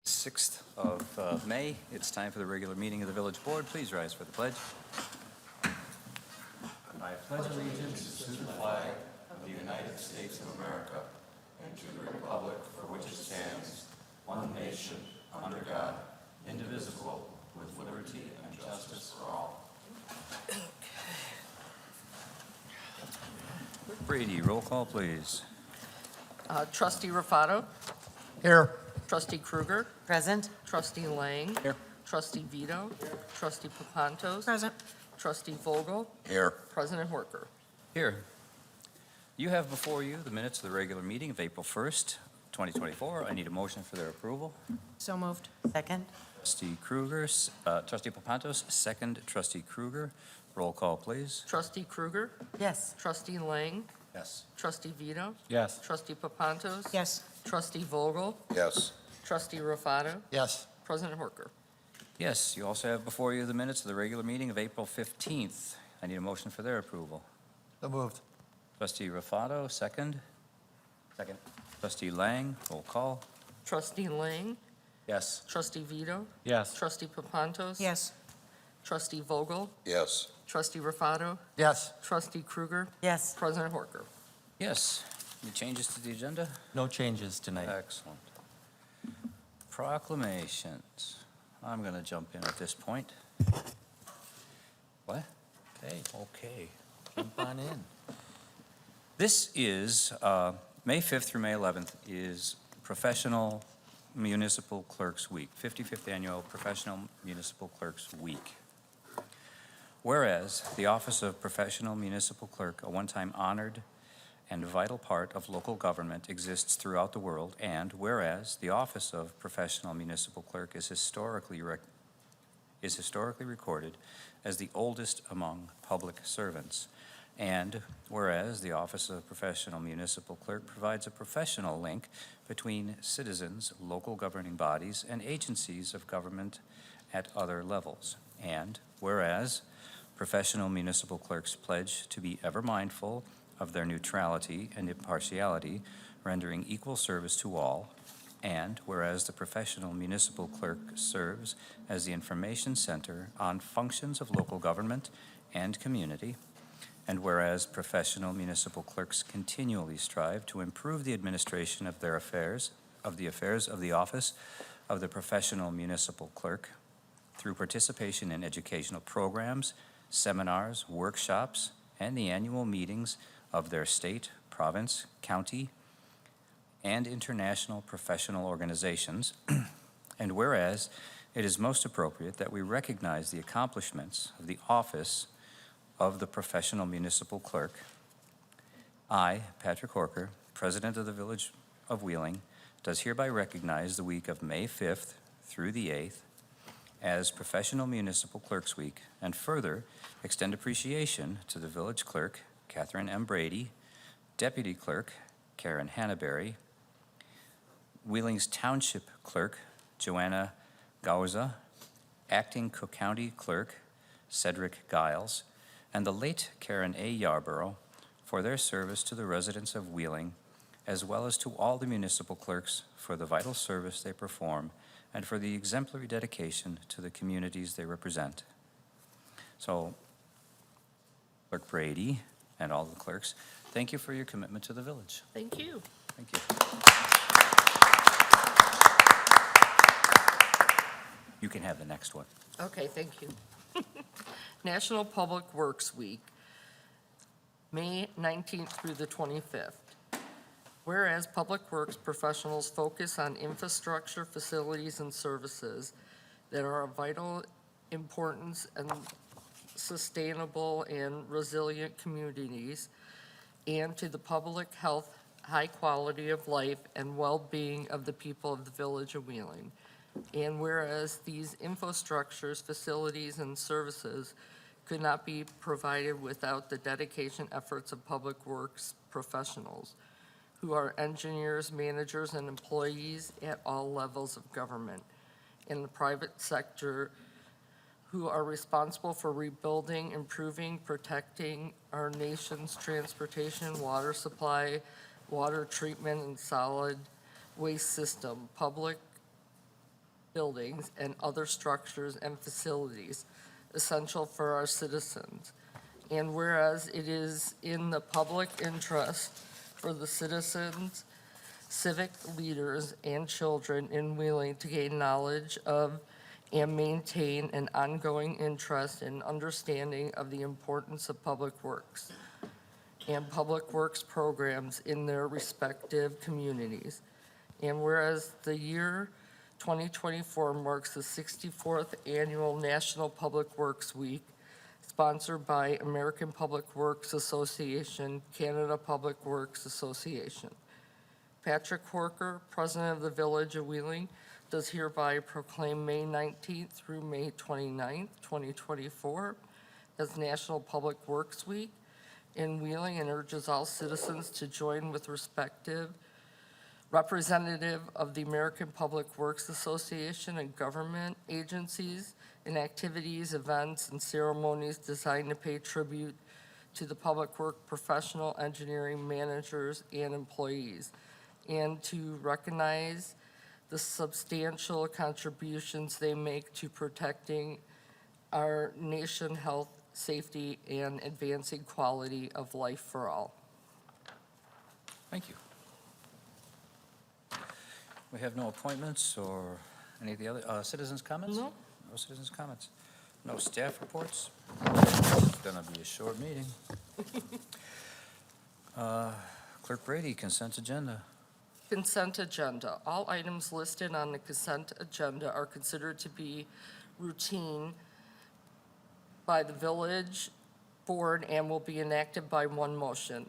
6th of May. It's time for the regular meeting of the Village Board. Please rise for the pledge. I pledge allegiance to the flag of the United States of America and to the republic for which it stands, one nation, under God, indivisible, with liberty and justice for all. Clerk Brady, roll call, please. Trustee Rufato. Here. Trustee Kruger. Present. Trustee Lang. Here. Trustee Vito. Trustee Papantos. Present. Trustee Vogel. Here. President Horker. Here. You have before you the minutes of the regular meeting of April 1st, 2024. I need a motion for their approval. So moved. Second. Trustee Kruger, Trustee Papantos, second Trustee Kruger. Roll call, please. Trustee Kruger. Yes. Trustee Lang. Yes. Trustee Vito. Yes. Trustee Papantos. Yes. Trustee Vogel. Yes. Trustee Rufato. Yes. President Horker. Yes, you also have before you the minutes of the regular meeting of April 15th. I need a motion for their approval. So moved. Trustee Rufato, second. Second. Trustee Lang, roll call. Trustee Lang. Yes. Trustee Vito. Yes. Trustee Papantos. Yes. Trustee Vogel. Yes. Trustee Rufato. Yes. Trustee Kruger. Yes. President Horker. Yes. Any changes to the agenda? No changes tonight. Excellent. Proclamations. I'm going to jump in at this point. What? Okay. Jump on in. This is, May 5th through May 11th is Professional Municipal Clerks Week, 55th Annual Professional Municipal Clerks Week. Whereas the Office of Professional Municipal Clerk, a one-time honored and vital part of local government, exists throughout the world, and whereas the Office of Professional Municipal Clerk is historically recorded as the oldest among public servants, and whereas the Office of Professional Municipal Clerk provides a professional link between citizens, local governing bodies, and agencies of government at other levels, and whereas professional municipal clerks pledge to be ever mindful of their neutrality and impartiality, rendering equal service to all, and whereas the professional municipal clerk serves as the information center on functions of local government and community, and whereas professional municipal clerks continually strive to improve the administration of their affairs, of the office of the professional municipal clerk through participation in educational programs, seminars, workshops, and the annual meetings of their state, province, county, and international professional organizations, and whereas it is most appropriate that we recognize the accomplishments of the office of the professional municipal clerk, I, Patrick Horker, President of the Village of Wheeling, does hereby recognize the week of May 5th through the 8th as Professional Municipal Clerks Week, and further extend appreciation to the village clerk, Catherine M. Brady, Deputy Clerk, Karen Hannaberry, Wheeling's Township Clerk, Joanna Gauza, Acting Cook County Clerk, Cedric Giles, and the late Karen A. Yarborough for their service to the residents of Wheeling, as well as to all the municipal clerks for the vital service they perform and for the exemplary dedication to the communities they represent. So, Clerk Brady and all the clerks, thank you for your commitment to the village. Thank you. Thank you. You can have the next one. Okay, thank you. National Public Works Week, May 19th through the 25th. Whereas public works professionals focus on infrastructure, facilities, and services that are of vital importance and sustainable and resilient communities, and to the public health, high quality of life, and well-being of the people of the Village of Wheeling. And whereas these infrastructures, facilities, and services could not be provided without the dedication efforts of public works professionals, who are engineers, managers, and employees at all levels of government in the private sector, who are responsible for rebuilding, improving, protecting our nation's transportation, water supply, water treatment, and solid waste system, public buildings, and other structures and facilities essential for our citizens. And whereas it is in the public interest for the citizens, civic leaders, and children in Wheeling to gain knowledge of and maintain an ongoing interest and understanding of the importance of public works and public works programs in their respective communities. And whereas the year 2024 marks the 64th Annual National Public Works Week, sponsored by American Public Works Association, Canada Public Works Association. Patrick Horker, President of the Village of Wheeling, does hereby proclaim May 19th through May 29th, 2024 as National Public Works Week in Wheeling and urges all citizens to join with respective representative of the American Public Works Association and government agencies in activities, events, and ceremonies designed to pay tribute to the public work professional, engineering managers, and employees, and to recognize the substantial contributions they make to protecting our nation health, safety, and advancing quality of life for all. Thank you. We have no appointments or any of the other, citizens' comments? No. No citizens' comments. No staff reports. It's gonna be a short meeting. Clerk Brady, consent agenda. Consent agenda. All items listed on the consent agenda are considered to be routine by the village board and will be enacted by one motion.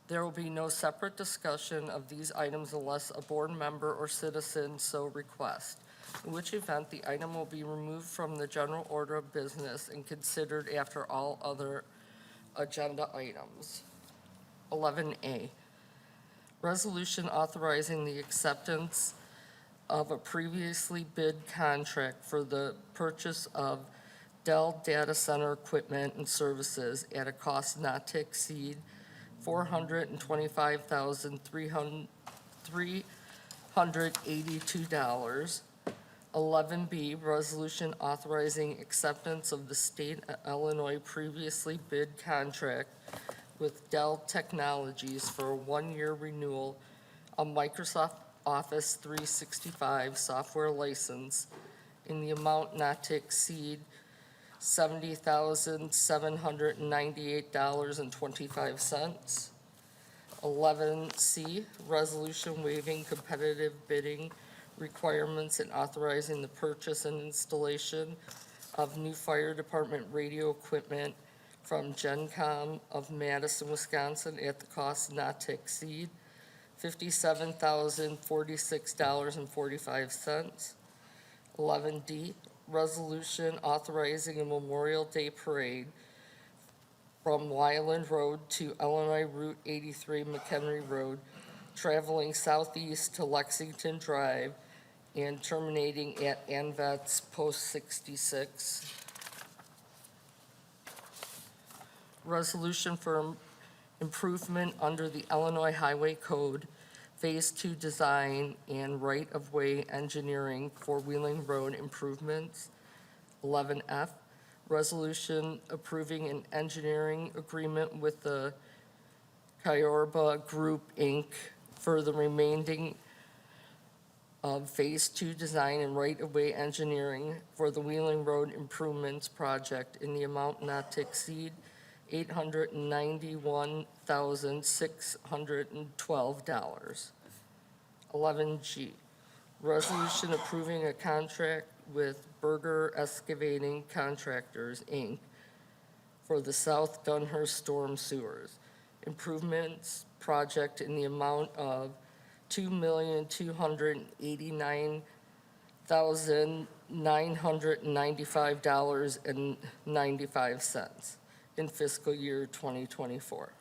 There will be no separate discussion of these items unless a board member or citizen so requests, in which event the item will be removed from the general order of business and considered after all other agenda items. 11A, resolution authorizing the acceptance of a previously bid contract for the purchase of Dell data center equipment and services at a cost not to exceed $425,382. 11B, resolution authorizing acceptance of the state of Illinois previously bid contract with Dell Technologies for a one-year renewal of Microsoft Office 365 software license in the amount not to exceed $70,798.25. 11C, resolution waiving competitive bidding requirements and authorizing the purchase and installation of new fire department radio equipment from GenCom of Madison, Wisconsin at the cost not to exceed $57,046.45. 11D, resolution authorizing a Memorial Day parade from Wyland Road to Illinois Route 83 McHenry Road, traveling southeast to Lexington Drive and terminating at ANVETS Post 66. Resolution for improvement under the Illinois Highway Code, Phase 2 design and right-of-way engineering for Wheeling Road improvements. 11F, resolution approving an engineering agreement with the Kyorba Group, Inc. for the remaining of Phase 2 design and right-of-way engineering for the Wheeling Road improvements project in the amount not to exceed $891,612. 11G, resolution approving a contract with Berger Excavating Contractors, Inc. for the South Dunhurst Storm Sewers improvements project in the amount of $2,289,995.95 in fiscal year 2024.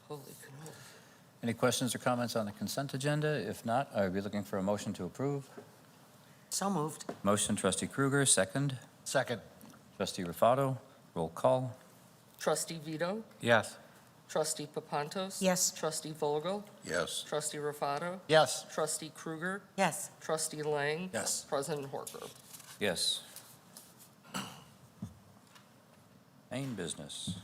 Holy canoe. Any questions or comments on the consent agenda? If not, I would be looking for a motion to approve. So moved. Motion, trustee Kruger, second. Second. Trustee Rufato, roll call. Trustee Vito, Yes. Trustee Papantos? Yes. Trustee Vogel? Yes. Trustee Rufato? Yes. Trustee Krueger? Yes. Trustee Lang? Yes. President Horker? Yes. Main business.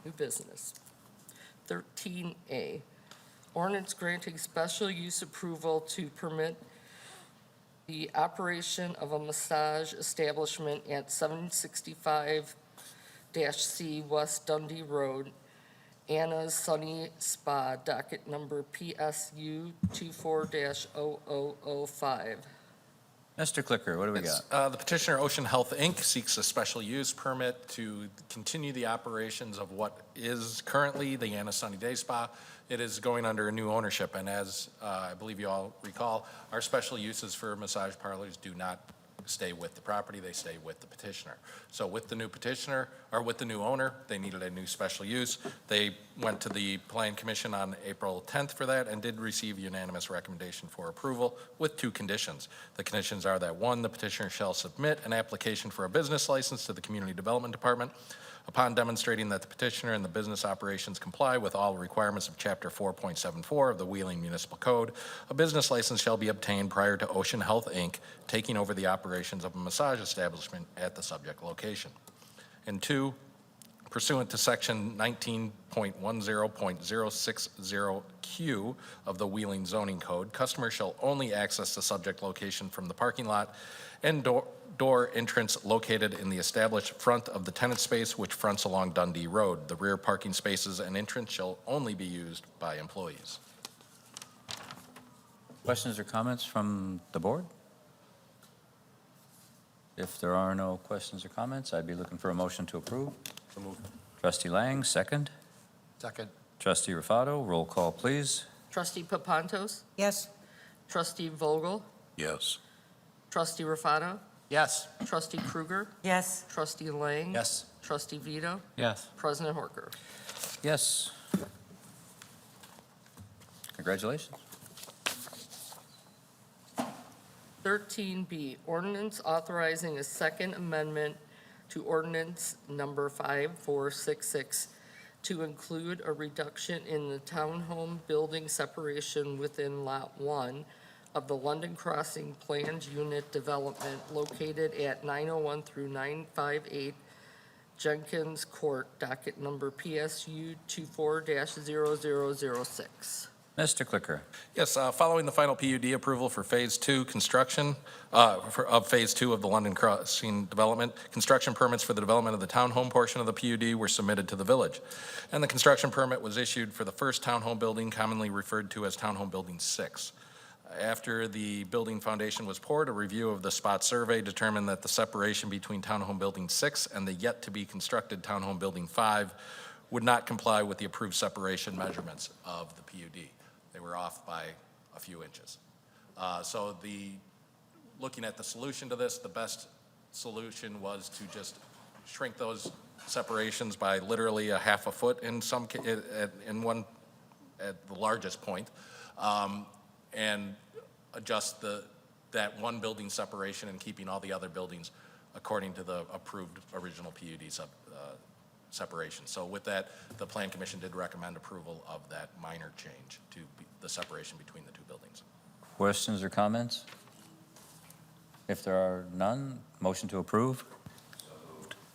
New business. 13A, ordinance granting special use approval to permit the operation of a massage establishment at 765-C West Dundee Road, Anna's Sunny Spa, docket number PSU 24-0005. Mr. Clicker, what do we got? The petitioner, Ocean Health, Inc., seeks a special use permit to continue the operations of what is currently the Anna Sunny Day Spa. It is going under a new ownership, and as I believe you all recall, our special uses for massage parlors do not stay with the property, they stay with the petitioner. So with the new petitioner, or with the new owner, they needed a new special use. They went to the Plan Commission on April 10th for that and did receive unanimous recommendation for approval with 2 conditions. The conditions are that 1, the petitioner shall submit an application for a business license to the Community Development Department. Upon demonstrating that the petitioner and the business operations comply with all requirements of Chapter 4.74 of the Wheeling Municipal Code, a business license shall be obtained prior to Ocean Health, Inc. taking over the operations of a massage establishment at the subject location. And 2, pursuant to Section 19.10.060Q of the Wheeling Zoning Code, customers shall only access the subject location from the parking lot and door entrance located in the established front of the tenant space which fronts along Dundee Road. The rear parking spaces and entrance shall only be used by employees. Questions or comments from the board? If there are no questions or comments, I'd be looking for a motion to approve. So moved. Trustee Lang, second. Second. Trustee Rufato, roll call, please. Trustee Papantos? Yes. Trustee Vogel? Yes. Trustee Rufato? Yes. Trustee Krueger? Yes. Trustee Lang? Yes. Trustee Vito? Yes. President Horker? Yes. Congratulations. 13B, ordinance authorizing a second amendment to ordinance number 5466 to include a reduction in the townhome building separation within Lot 1 of the London Crossing Planned Unit Development located at 901 through 958 Jenkins Court, docket number PSU 24-0006. Mr. Clicker. Yes, following the final PUD approval for Phase 2 construction, of Phase 2 of the London Crossing development, construction permits for the development of the townhome portion of the PUD were submitted to the village. And the construction permit was issued for the first townhome building, commonly referred to as Townhome Building 6. After the building foundation was poured, a review of the spot survey determined that the separation between Townhome Building 6 and the yet-to-be-constructed Townhome Building 5 would not comply with the approved separation measurements of the PUD. They were off by a few inches. So looking at the solution to this, the best solution was to just shrink those separations by literally a half a foot in one, at the largest point, and adjust that one building separation and keeping all the other buildings according to the approved original PUD separation. So with that, the Plan Commission did recommend approval of that minor change to the separation between the 2 buildings. Questions or comments? If there are none, motion to approve.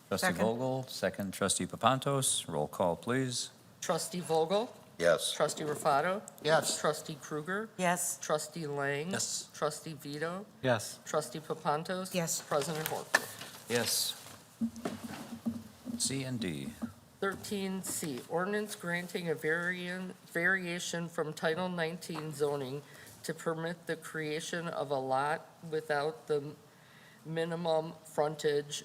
Trustee Second. Vogel, second. Trustee Papantos, roll call, please. Trustee Vogel? Yes. Trustee Rufato? Yes. Trustee Krueger? Yes. Trustee Lang? Yes. Trustee Vito? Yes. Trustee Papantos? Yes. President Horker? Yes. C and D. 13C, ordinance granting a variation from Title 19 zoning to permit the creation of a lot without the minimum frontage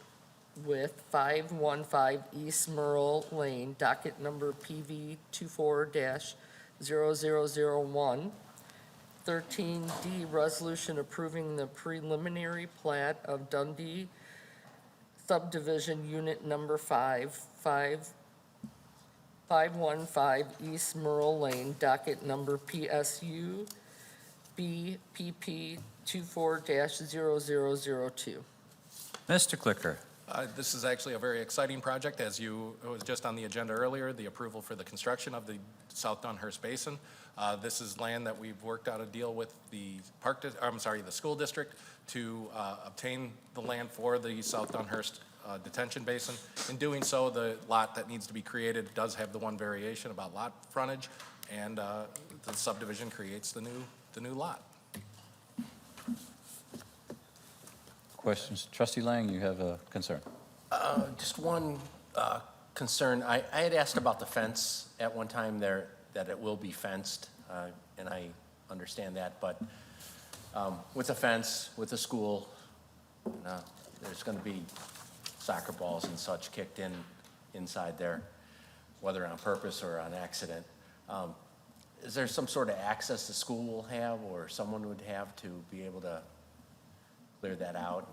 with 515 East Merle Lane, docket number PV 24-0001. 13D, resolution approving the preliminary plat of Dundee Subdivision Unit Number 515 East Merle Lane, docket number PSU BPP 24-0002. Mr. Clicker. This is actually a very exciting project, as it was just on the agenda earlier, the approval for the construction of the South Dunhurst Basin. This is land that we've worked out a deal with the the school district to obtain the land for the South Dunhurst detention basin. In doing so, the lot that needs to be created does have the one variation about lot frontage, and the subdivision creates the new lot. Questions? Trustee Lang, you have a concern? Just one concern. I had asked about the fence at one time there, that it will be fenced, and I understand that, but with a fence, with a school, there's going to be soccer balls and such kicked inside there, whether on purpose or on accident. Is there some sort of access the school will have or someone would have to be able to clear that out?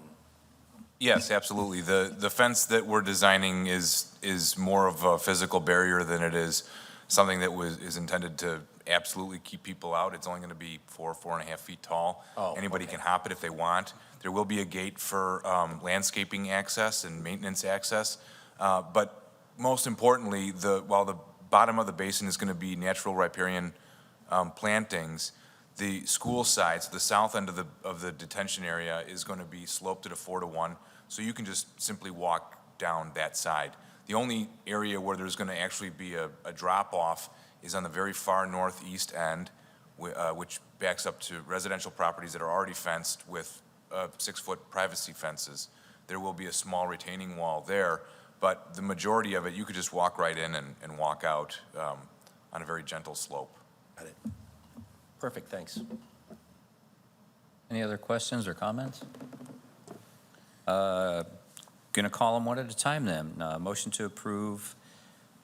Yes, absolutely. The fence that we're designing is more of a physical barrier than it is something that is intended to absolutely keep people out. It's only going to be 4.5 feet tall. Oh, Anybody okay. can hop it if they want. There will be a gate for landscaping access and maintenance access. But most importantly, while the bottom of the basin is going to be natural riparian plantings, the school side, so the south end of the detention area, is going to be sloped at a 4-to-1, so you can just simply walk down that side. The only area where there's going to actually be a drop-off is on the very far northeast end, which backs up to residential properties that are already fenced with 6-foot privacy fences. There will be a small retaining wall there, but the majority of it, you could just walk right in and walk out on a very gentle slope. Got it. Perfect, thanks. Any other questions or comments? Going to call them one at a time then. Motion to approve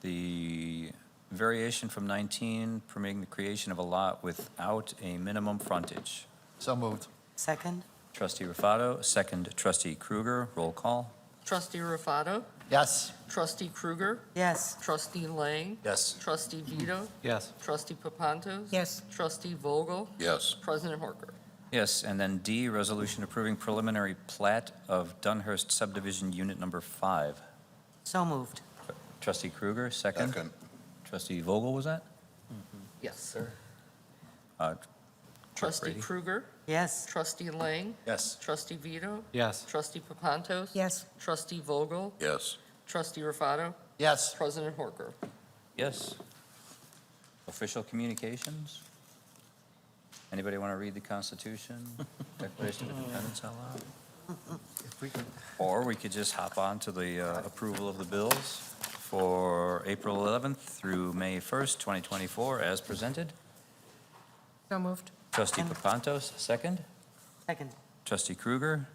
the variation from 19 permitting the creation of a lot without a minimum frontage. So moved. Second? Trustee Rufato, second trustee Kruger, roll call. Trustee Rufato? Yes. Trustee Kruger? Yes. Trustee Lang? Yes. Trustee Vito? Yes. Trustee Papantos? Yes. Trustee Vogel? Yes. President Horker? Yes, and then D, resolution approving preliminary plat of Dunhurst Subdivision Unit Number 5. So moved. Trustee Kruger, second. Trustee Vogel, was that? Yes, sir. Clerk Trustee Brady? Kruger? Yes. Trustee Lang? Yes. Trustee Vito? Yes. Trustee Papantos? Yes. Trustee Vogel? Yes. Trustee Rufato? Yes. President Horker? Yes. Official communications? Anybody want to read the Constitution, Declaration of Independence out loud? Or we could just hop on to the approval of the bills for April 11th through May 1st, 2024, as presented. So moved. Trustee Papantos, second. Second? Trustee Kruger,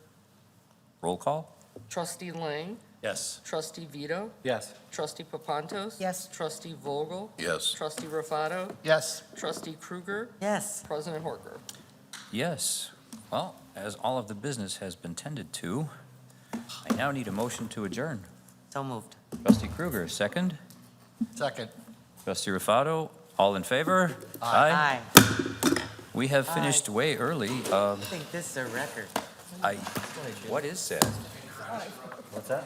roll call. Trustee Lang? Yes. Trustee Vito? Yes. Trustee Papantos? Yes. Trustee Vogel? Yes. Trustee Rufato? Yes. Trustee Kruger? Yes. President Horker? Yes. Well, as all of the business has been tended to, I now need a motion to adjourn. So moved. Trustee Kruger, second. Second. Trustee Rufato, all in favor? Aye. We have finished way early. I think this is a record. What is that? What's that?